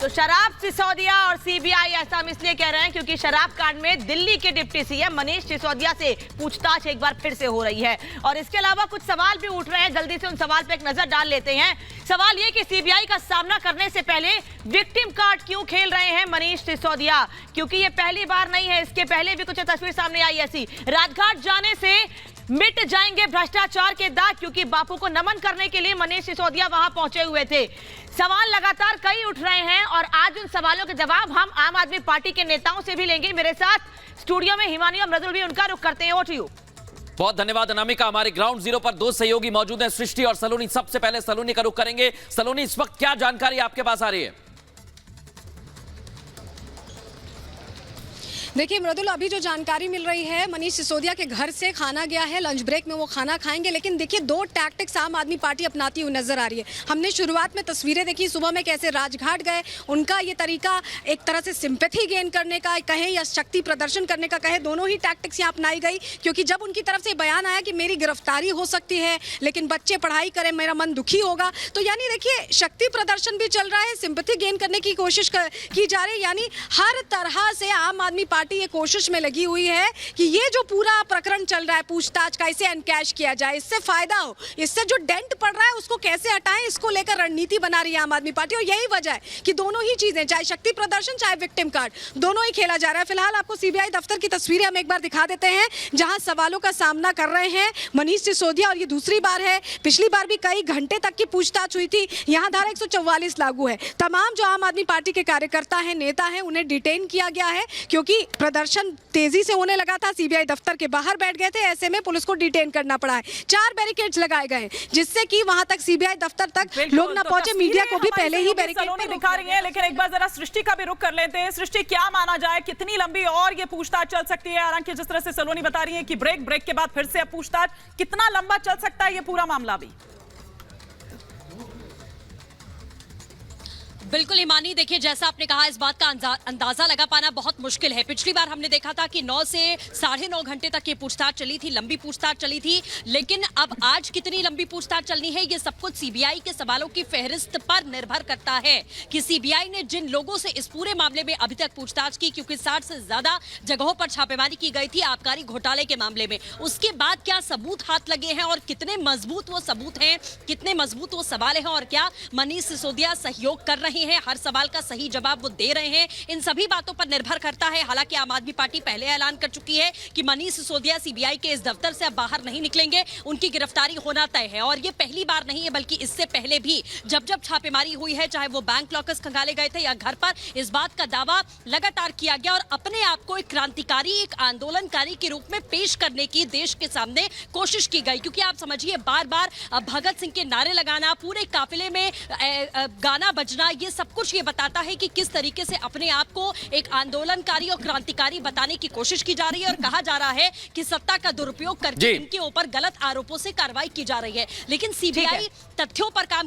तो शराब सिसोदिया और सीबीआई ऐसा हम इसलिए कह रहे हैं क्योंकि शराब कांड में दिल्ली के डिप्टी सीएम मनीष सिसोदिया से पूछताछ एक बार फिर से हो रही है और इसके अलावा कुछ सवाल भी उठ रहे हैं। जल्दी से उन सवाल पे एक नजर डाल लेते हैं। सवाल ये कि सीबीआई का सामना करने से पहले विक्टिम कार्ड क्यों खेल रहे हैं मनीष सिसोदिया, क्योंकि ये पहली बार नहीं है, इसके पहले भी कुछ तस्वीर सामने आई ऐसी। राजघाट जाने से मिट जाएंगे भ्रष्टाचार के दाग, क्योंकि बापू को नमन करने के लिए मनीष सिसोदिया वहां पहुंचे हुए थे। सवाल लगातार कई उठ रहे हैं और आज उन सवालों के जवाब हम आम आदमी पार्टी के नेताओं से भी लेंगे। मेरे साथ स्टूडियो में हिमानी और मृदुल भी उनका रुख करते हैं। Over to you. बहुत धन्यवाद अनामिका। हमारे ग्राउंड जीरो पर दो सहयोगी मौजूद हैं, सृष्टि और सलोनी। सबसे पहले सलोनी का रुख करेंगे। सलोनी, इस वक्त क्या जानकारी आपके पास आ रही है? देखिए मृदुल, अभी जो जानकारी मिल रही है, मनीष सिसोदिया के घर से खाना गया है, लंच ब्रेक में वो खाना खाएंगे। लेकिन देखिए दो टैक्टिक्स आम आदमी पार्टी अपनाती हुई नजर आ रही है। हमने शुरुआत में तस्वीरें देखी सुबह में कैसे राजघाट गए, उनका ये तरीका एक तरह से सिंपैथी गेन करने का कहें या शक्ति प्रदर्शन करने का कहें, दोनों ही टैक्टिक्स यहाँ अपनाई गई। क्योंकि जब उनकी तरफ से बयान आया कि मेरी गिरफ्तारी हो सकती है लेकिन बच्चे पढ़ाई करें, मेरा मन दुखी होगा, तो यानी देखिए शक्ति प्रदर्शन भी चल रहा है, सिंपैथी गेन करने की कोशिश की जा रही है। यानी हर तरह से आम आदमी पार्टी ये कोशिश में लगी हुई है कि ये जो पूरा प्रकरण चल रहा है पूछताछ का, इसे एनकैश किया जाए, इससे फायदा हो, इससे जो डेंट पड़ रहा है उसको कैसे हटाएं, इसको लेकर रणनीति बना रही है आम आदमी पार्टी। और यही वजह है कि दोनों ही चीजें, चाहे शक्ति प्रदर्शन चाहे विक्टिम कार्ड, दोनों ही खेला जा रहा है। फिलहाल आपको सीबीआई दफ्तर की तस्वीरें हम एक बार दिखा देते हैं जहां सवालों का सामना कर रहे हैं मनीष सिसोदिया, और ये दूसरी बार है। पिछली बार भी कई घंटे तक की पूछताछ हुई थी। यहाँ धारा 144 लागू है। तमाम जो आम आदमी पार्टी के कार्यकर्ता हैं, नेता हैं, उन्हें डिटेन किया गया है क्योंकि प्रदर्शन तेजी से होने लगा था। सीबीआई दफ्तर के बाहर बैठ गए थे, ऐसे में पुलिस को डिटेन करना पड़ा है। 4 बैरिकेड्स लगाए गए जिससे कि वहां तक सीबीआई दफ्तर तक लोग ना पहुंचे। मीडिया को भी पहले ही बैरिकेड दिखा रही है। लेकिन एक बार जरा सृष्टि का भी रुख कर लेते हैं। सृष्टि, क्या माना जाए, कितनी लंबी और ये पूछताछ चल सकती है? हालांकि जिस तरह से सलोनी बता रही है कि ब्रेक के बाद फिर से अब पूछताछ, कितना लंबा चल सकता है ये पूरा मामला भी? बिल्कुल हिमानी, देखिए जैसा आपने कहा, इस बात का अंदाजा लगा पाना बहुत मुश्किल है। पिछली बार हमने देखा था कि 9 से 9.5 घंटे तक ये पूछताछ चली थी, लंबी पूछताछ चली थी। लेकिन अब आज कितनी लंबी पूछताछ चलनी है, ये सब कुछ सीबीआई के सवालों की फहरिस्त पर निर्भर करता है कि सीबीआई ने जिन लोगों से इस पूरे मामले में अभी तक पूछताछ की, क्योंकि 60 से ज्यादा जगहों पर छापेमारी की गई थी आबकारी घोटाले के मामले में, उसके बाद क्या सबूत हाथ लगे हैं और कितने मजबूत वो सबूत हैं, कितने मजबूत वो सवाल हैं, और क्या मनीष सिसोदिया सहयोग कर रहे हैं, हर सवाल का सही जवाब वो दे रहे हैं, इन सभी बातों पर निर्भर करता है। हालांकि आम आदमी पार्टी पहले ऐलान कर चुकी है कि मनीष सिसोदिया सीबीआई के इस दफ्तर से अब बाहर नहीं निकलेंगे, उनकी गिरफ्तारी होना तय है। और ये पहली बार नहीं है, बल्कि इससे पहले भी जब जब छापेमारी हुई है, चाहे वो बैंक लॉकर्स खंगाले गए थे या घर पर, इस बात का दावा लगातार किया गया और अपने आप को एक क्रांतिकारी, एक आंदोलनकारी के रूप में पेश करने की देश के सामने कोशिश की गई। क्योंकि आप समझिए, बार बार भगत सिंह के नारे लगाना, पूरे काफिले में गाना बजना, ये सब कुछ ये बताता है कि किस तरीके से अपने आप को एक आंदोलनकारी और क्रांतिकारी बताने की कोशिश की जा रही है। और कहा जा रहा है कि सत्ता का दुरुपयोग करके इनके ऊपर गलत आरोपों से कार्रवाई की जा रही है। लेकिन सीबीआई तथ्यों पर काम